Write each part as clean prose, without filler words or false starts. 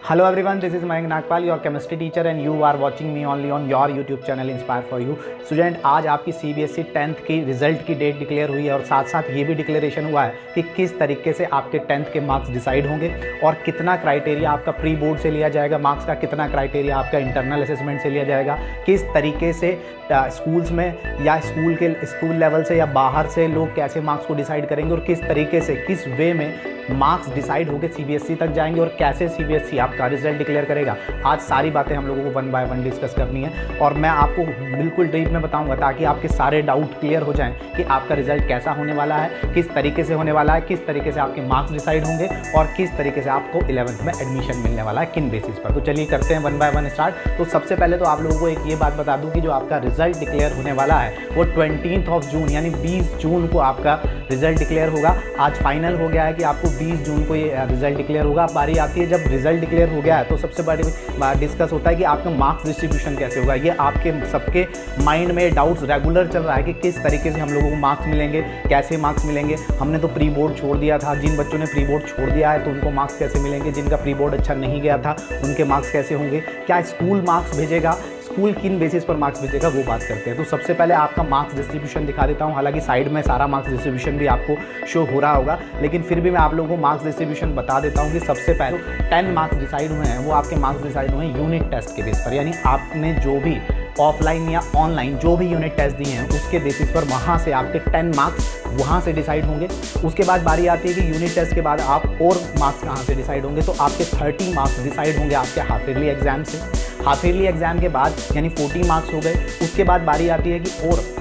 Hello everyone, this is Mayank Nagpal, your chemistry teacher and you are watching me only on your YouTube channel Inspire for You. Student, आज आपकी CBSE 10th की result की date declare हुई है और साथ साथ ये भी डिक्लेरेशन हुआ है कि किस तरीके से आपके 10th के मार्क्स डिसाइड होंगे और कितना क्राइटेरिया आपका प्री बोर्ड से लिया जाएगा मार्क्स का, कितना क्राइटेरिया आपका इंटरनल असेसमेंट से लिया जाएगा, किस तरीके से स्कूल्स में या स्कूल लेवल से या बाहर से लोग कैसे मार्क्स को डिसाइड करेंगे और किस तरीके से किस वे में मार्क्स डिसाइड होकर CBSE तक जाएंगे और कैसे CBSE आपका रिजल्ट डिक्लेयर करेगा। आज सारी बातें हम लोगों को 1 बाय 1 डिस्कस करनी है और मैं आपको बिल्कुल डीप में बताऊंगा ताकि आपके सारे डाउट क्लियर हो जाएं कि आपका रिजल्ट कैसा होने वाला है, किस तरीके से होने वाला है, किस तरीके से आपके मार्क्स डिसाइड होंगे और किस तरीके से आपको 11th में एडमिशन मिलने वाला है, किन बेसिस पर। तो चलिए करते हैं 1 बाय 1 स्टार्ट। तो सबसे पहले तो आप लोगों को एक ये बात बता दूँ कि जो आपका रिजल्ट डिक्लेयर होने वाला है वो 20 जून यानी 20 जून को आपका रिजल्ट डिक्लेयर होगा। आज फाइनल हो गया है कि आपको 20 जून को ये रिजल्ट डिक्लेयर होगा। बारी आती है जब रिजल्ट डिक्लेयर हो गया है तो सबसे बड़ी बात डिस्कस होता है कि आपका मार्क्स डिस्ट्रीब्यूशन कैसे होगा। ये आपके सबके माइंड में डाउट्स रेगुलर चल रहा है कि किस तरीके से हम लोगों को मार्क्स मिलेंगे, कैसे मार्क्स मिलेंगे। हमने तो प्री बोर्ड छोड़ दिया था, जिन बच्चों ने प्री बोर्ड छोड़ दिया है तो उनको मार्क्स कैसे मिलेंगे, जिनका प्री बोर्ड अच्छा नहीं गया था उनके मार्क्स कैसे होंगे, क्या स्कूल मार्क्स भेजेगा, स्कूल किन बेसिस पर मार्क्स भेजेगा, वो बात करते हैं। तो सबसे पहले आपका मार्क्स डिस्ट्रीब्यूशन दिखा देता हूं। हालांकि साइड में सारा मार्क्स डिस्ट्रीब्यूशन भी आपको शो हो रहा होगा, लेकिन फिर भी मैं आप लोगों को मार्क्स डिस्ट्रीब्यूशन बता देता हूं कि सबसे पहले 10 मार्क्स डिसाइड हुए हैं वो आपके मार्क्स डिसाइड हुए हैं यूनिट टेस्ट के बेस पर, यानी आपने जो भी ऑफलाइन या ऑनलाइन जो भी यूनिट टेस्ट दिए हैं उसके बेसिस पर वहाँ से आपके 10 मार्क्स वहाँ से डिसाइड होंगे। उसके बाद बारी आती है कि यूनिट टेस्ट के बाद आप और मार्क्स कहाँ से डिसाइड होंगे, तो आपके 30 मार्क्स डिसाइड होंगे आपके हाफ ईयरली एग्जाम से। हाफ ईयरली एग्जाम के बाद यानी 40 मार्क्स हो गए। उसके बाद बारी आती है कि और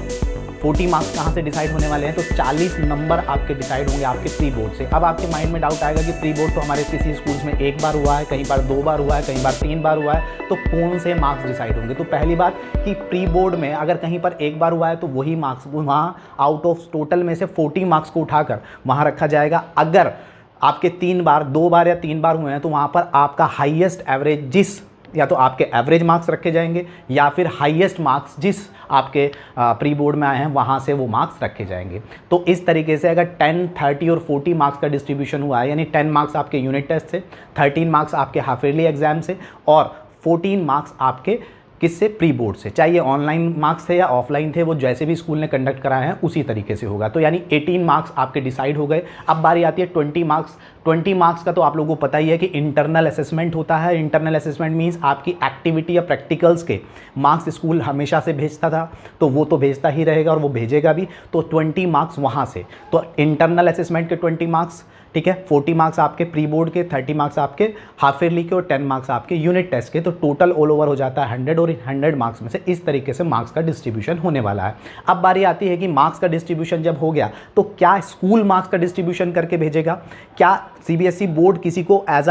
40 मार्क्स कहाँ से डिसाइड होने वाले हैं, तो 40 नंबर आपके डिसाइड होंगे आपके प्री बोर्ड से। अब आपके माइंड में डाउट आएगा कि प्री बोर्ड तो हमारे किसी स्कूल्स में 1 बार हुआ है, कहीं बार 2 बार हुआ है, कहीं बार 3 बार हुआ है, तो कौन से मार्क्स डिसाइड होंगे। तो पहली बात कि प्री बोर्ड में अगर कहीं पर 1 बार हुआ है तो वही मार्क्स वहाँ आउट ऑफ टोटल में से 40 मार्क्स को उठाकर वहाँ रखा जाएगा। अगर आपके 2 बार या 3 बार हुए हैं तो वहाँ पर आपका हाईएस्ट एवरेज या तो आपके एवरेज मार्क्स रखे जाएंगे या फिर हाईएस्ट मार्क्स जिस आपके प्री बोर्ड में आए हैं वहाँ से वो मार्क्स रखे जाएंगे। तो इस तरीके से अगर 10, 30 और 40 मार्क्स का डिस्ट्रीब्यूशन हुआ है, यानी 10 मार्क्स आपके यूनिट टेस्ट से, 13 मार्क्स आपके हाफ ईयरली एग्जाम से और 14 मार्क्स आपके किससे, प्री बोर्ड से। चाहे ये ऑनलाइन मार्क्स थे या ऑफलाइन थे, वो जैसे भी स्कूल ने कंडक्ट कराए हैं उसी तरीके से होगा। तो यानी 18 मार्क्स आपके डिसाइड हो गए। अब बारी आती है 20 मार्क्स। 20 मार्क्स का तो आप लोगों को पता ही है कि इंटरनल असेसमेंट होता है। इंटरनल असेसमेंट मीन्स आपकी एक्टिविटी या प्रैक्टिकल्स के मार्क्स स्कूल हमेशा से भेजता था तो वो तो भेजता ही रहेगा और वो भेजेगा भी। तो 20 मार्क्स वहाँ से, तो इंटरनल असेसमेंट के 20 मार्क्स, ठीक है, 40 मार्क्स आपके प्री बोर्ड के, 30 मार्क्स आपके हाफ ईयरली के और 10 मार्क्स आपके यूनिट टेस्ट के। तो टोटल ऑल ओवर हो जाता है 100 और 100 मार्क्स में से इस तरीके से मार्क्स का डिस्ट्रीब्यूशन होने वाला है। अब बारी आती है कि मार्क्स का डिस्ट्रीब्यूशन जब हो गया तो क्या स्कूल मार्क्स का डिस्ट्रीब्यूशन करके भेजेगा, क्या CBSE बोर्ड किसी को एज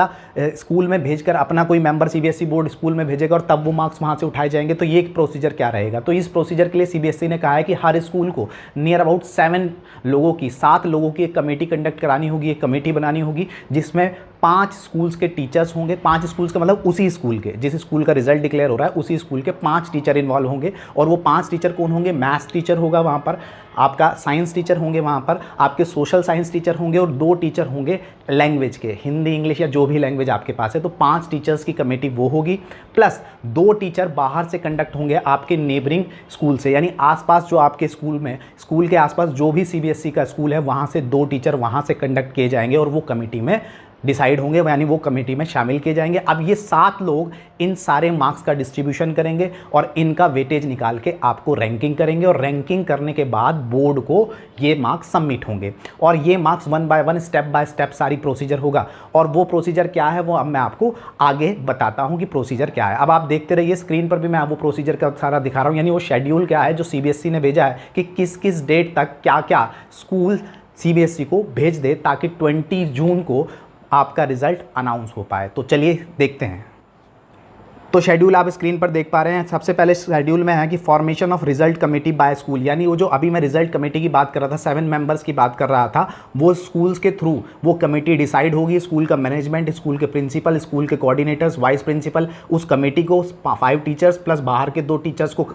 स्कूल में भेजकर अपना कोई मेंबर CBSE बोर्ड स्कूल में भेजेगा और तब वो मार्क्स वहाँ से उठाए जाएंगे। तो ये एक प्रोसीजर क्या रहेगा, तो इस प्रोसीजर के लिए CBSE ने कहा है कि हर स्कूल को नियर अबाउट 7 लोगों की एक कमेटी कंडक्ट करानी होगी, एक कमेटी बनानी होगी जिसमें 5 स्कूल्स के टीचर्स होंगे। 5 स्कूल्स का मतलब उसी स्कूल के, जिस स्कूल का रिजल्ट डिक्लेयर हो रहा है उसी स्कूल के 5 टीचर इन्वॉल्व होंगे। और वो 5 टीचर कौन होंगे, मैथ्स टीचर होगा वहाँ पर, आपका साइंस टीचर होंगे वहाँ पर, आपके सोशल साइंस टीचर होंगे और 2 टीचर होंगे लैंग्वेज के, हिंदी इंग्लिश या जो भी लैंग्वेज आपके पास है। तो 5 टीचर्स की कमेटी वो होगी, प्लस 2 टीचर बाहर से कंडक्ट होंगे आपके नेबरिंग स्कूल से, यानी आसपास जो आपके स्कूल के आसपास जो भी CBSE का स्कूल है वहाँ से 2 टीचर वहाँ से कंडक्ट किए जाएंगे और वो कमेटी में डिसाइड होंगे, यानी वो कमेटी में शामिल किए जाएंगे। अब ये 7 लोग इन सारे मार्क्स का डिस्ट्रीब्यूशन करेंगे और इनका वेटेज निकाल के आपको रैंकिंग करेंगे और रैंकिंग करने के बाद बोर्ड को ये मार्क्स सबमिट होंगे और ये marks 1 by 1 step by step सारी प्रोसीजर होगा। और वो प्रोसीजर क्या है वो अब मैं आपको आगे बताता हूँ कि प्रोसीजर क्या है। अब आप देखते रहिए, स्क्रीन पर भी मैं वो प्रोसीजर का सारा दिखा रहा हूँ, यानी वो शेड्यूल क्या है जो CBSE ने भेजा है कि किस किस डेट तक क्या क्या स्कूल CBSE को भेज दे ताकि 20 जून को आपका रिजल्ट अनाउंस हो पाए। तो चलिए देखते हैं। तो शेड्यूल आप स्क्रीन पर देख पा रहे हैं। सबसे पहले शेड्यूल में है कि formation of result committee by school, यानी वो जो अभी मैं रिजल्ट कमेटी की बात कर रहा था, 7 मेंबर्स की बात कर रहा था, वो स्कूल्स के थ्रू वो कमेटी डिसाइड होगी। स्कूल का मैनेजमेंट, स्कूल के प्रिंसिपल, स्कूल के कोऑर्डिनेटर्स, वाइस प्रिंसिपल उस कमेटी को 5 टीचर्स प्लस बाहर के 2 टीचर्स को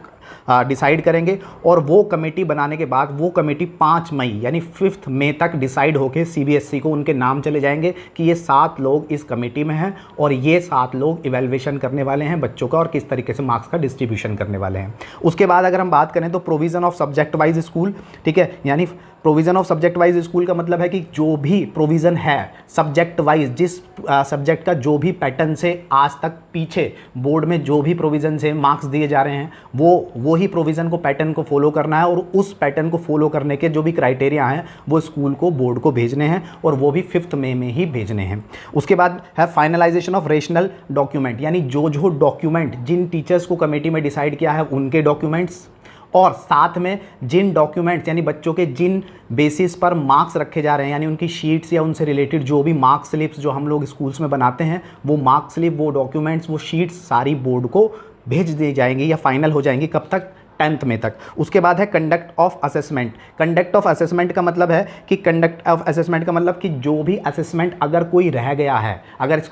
डिसाइड करेंगे। और वो कमेटी बनाने के बाद वो कमेटी 5 मई यानी 5 मई तक डिसाइड होकर CBSE को उनके नाम चले जाएंगे कि ये 7 लोग इस कमेटी में हैं और ये 7 लोग इवैल्यूएशन करने वाले हैं बच्चों का और किस तरीके से मार्क्स का डिस्ट्रीब्यूशन करने वाले हैं। उसके बाद अगर हम बात करें तो provision of subject wise school, ठीक है, यानी provision of subject wise school का मतलब है कि जो भी प्रोविज़न है सब्जेक्ट वाइज, जिस सब्जेक्ट का जो भी पैटर्न से आज तक पीछे बोर्ड में जो भी प्रोविज़न से मार्क्स दिए जा रहे हैं वो ही प्रोविज़न को, पैटर्न को फॉलो करना है और उस पैटर्न को फॉलो करने के जो भी क्राइटेरिया हैं वो स्कूल को, बोर्ड को भेजने हैं और वो भी 5 मई में ही भेजने हैं। उसके बाद है फाइनलाइजेशन ऑफ रेशनल डॉक्यूमेंट, यानी जो डॉक्यूमेंट जिन टीचर्स को कमेटी में डिसाइड किया है उनके डॉक्यूमेंट्स, और साथ में जिन डॉक्यूमेंट्स यानी बच्चों के जिन बेसिस पर मार्क्स रखे जा रहे हैं, यानी उनकी शीट्स या उनसे रिलेटेड जो भी मार्क स्लिप्स जो हम लोग स्कूल्स में बनाते हैं, वो मार्क स्लिप, वो डॉक्यूमेंट्स, वो शीट्स सारी बोर्ड को भेज दी जाएंगी या फाइनल हो जाएंगी। कब तक? 10 मई तक। उसके बाद है conduct of assessment. Conduct of assessment का मतलब है कि कंडक्ट ऑफ असेसमेंट का मतलब कि जो भी असेसमेंट अगर कोई रह गया है, अगर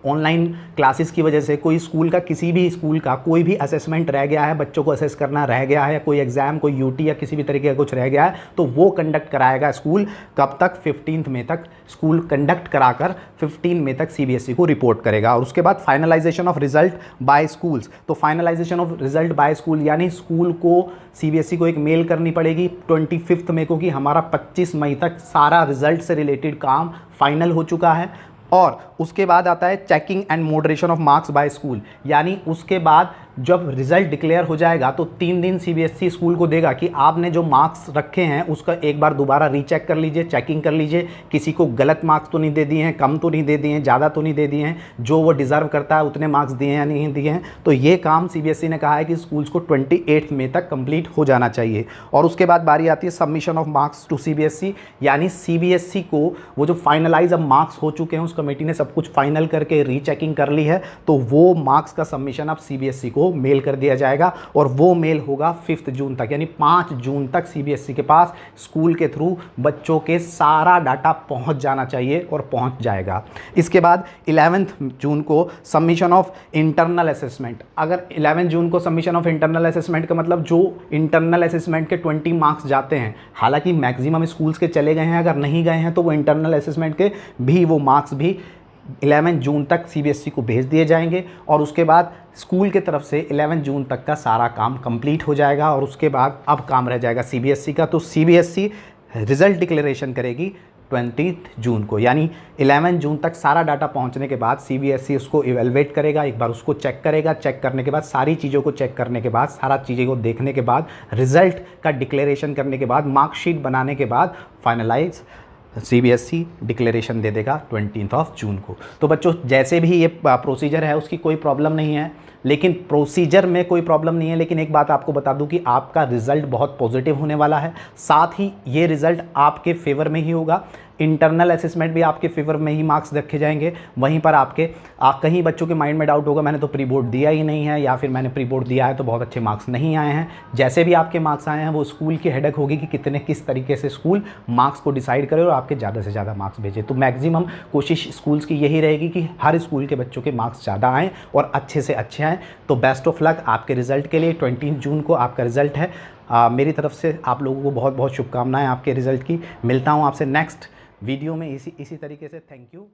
ऑनलाइन क्लासेस की वजह से कोई स्कूल का, किसी भी स्कूल का कोई भी असेसमेंट रह गया है, बच्चों को असेस करना रह गया है, कोई एग्जाम, कोई यूटी या किसी भी तरीके का कुछ रह गया है, तो वो कंडक्ट कराएगा स्कूल। कब तक? 15 मई तक स्कूल कंडक्ट कराकर 15 मई तक CBSE को रिपोर्ट करेगा। और उसके बाद finalisation of result by schools. तो finalisation of result by school यानी स्कूल को, CBSE को एक मेल करनी पड़ेगी 25 मई को कि हमारा 25 मई तक सारा रिजल्ट से रिलेटेड काम फाइनल हो चुका है। और उसके बाद आता है checking and moderation of marks bye school, यानी उसके बाद जब रिजल्ट डिक्लेयर हो जाएगा तो 3 दिन CBSE स्कूल को देगा कि आपने जो मार्क्स रखे हैं उसका एक बार दोबारा रीचेक कर लीजिए, चेकिंग कर लीजिए, किसी को गलत मार्क्स तो नहीं दे दिए हैं, कम तो नहीं दे दिए हैं, ज़्यादा तो नहीं दे दिए हैं, जो वो डिज़र्व करता है उतने मार्क्स दिए हैं या नहीं दिए हैं। तो ये काम CBSE ने कहा है कि स्कूल्स को 28 मई तक कंप्लीट हो जाना चाहिए। और उसके बाद बारी आती है submission of marks to CBSE, यानी CBSE को वो जो फाइनलाइज अब मार्क्स हो चुके हैं, उस कमेटी ने सब कुछ फाइनल करके रीचेकिंग कर ली है, तो वो मार्क्स का सबमिशन अब CBSE को मेल कर दिया जाएगा और वो मेल होगा 5 जून तक, यानी 5 जून तक CBSE के पास स्कूल के थ्रू बच्चों के सारा डाटा पहुंच जाना चाहिए और पहुंच जाएगा। इसके बाद 11 जून को सबमिशन ऑफ इंटरनल असेसमेंट। अगर 11 जून को सबमिशन ऑफ इंटरनल असेसमेंट का मतलब जो इंटरनल असेसमेंट के 20 मार्क्स जाते हैं, हालांकि मैक्सिमम स्कूल्स के चले गए हैं, अगर नहीं गए हैं तो वो इंटरनल असेसमेंट के भी वो मार्क्स भी 11 जून तक CBSE को भेज दिए जाएंगे। और उसके बाद स्कूल की तरफ से 11 जून तक का सारा काम कंप्लीट हो जाएगा और उसके बाद अब काम रह जाएगा CBSE का। तो CBSE रिज़ल्ट डिक्लेरेशन करेगी 20 जून को, यानी 11 जून तक सारा डाटा पहुंचने के बाद CBSE उसको इवेलुएट करेगा, एक बार उसको चेक करेगा, चेक करने के बाद सारी चीज़ों को चेक करने के बाद, सारा चीज़ों को देखने के बाद, रिज़ल्ट का डिक्लेरेशन करने के बाद, मार्कशीट बनाने के बाद फाइनलाइज CBSE डिक्लेरेशन दे देगा 20 जून को। तो बच्चों जैसे भी ये प्रोसीजर है उसकी कोई प्रॉब्लम नहीं है, लेकिन प्रोसीजर में कोई प्रॉब्लम नहीं है, लेकिन एक बात आपको बता दूं कि आपका रिज़ल्ट बहुत पॉजिटिव होने वाला है। साथ ही ये रिज़ल्ट आपके फेवर में ही होगा, इंटरनल असेसमेंट भी आपके फेवर में ही मार्क्स रखे जाएंगे। वहीं पर कहीं बच्चों के माइंड में डाउट होगा मैंने तो प्री बोर्ड दिया ही नहीं है, या फिर मैंने प्री बोर्ड दिया है तो बहुत अच्छे मार्क्स नहीं आए हैं। जैसे भी आपके मार्क्स आए हैं वो स्कूल की हेडेक होगी कि किस तरीके से स्कूल मार्क्स को डिसाइड करे और आपके ज़्यादा से ज़्यादा मार्क्स भेजे। तो मैक्सिमम कोशिश स्कूल्स की यही रहेगी कि हर स्कूल के बच्चों के मार्क्स ज़्यादा आएँ और अच्छे से अच्छे आएँ। तो बेस्ट ऑफ लक आपके रिज़ल्ट के लिए। 20 जून को आपका रिज़ल्ट है। मेरी तरफ से आप लोगों को बहुत बहुत शुभकामनाएं आपके रिज़ल्ट की। मिलता हूं आपसे नेक्स्ट वीडियो में इसी तरीके से। Thank you.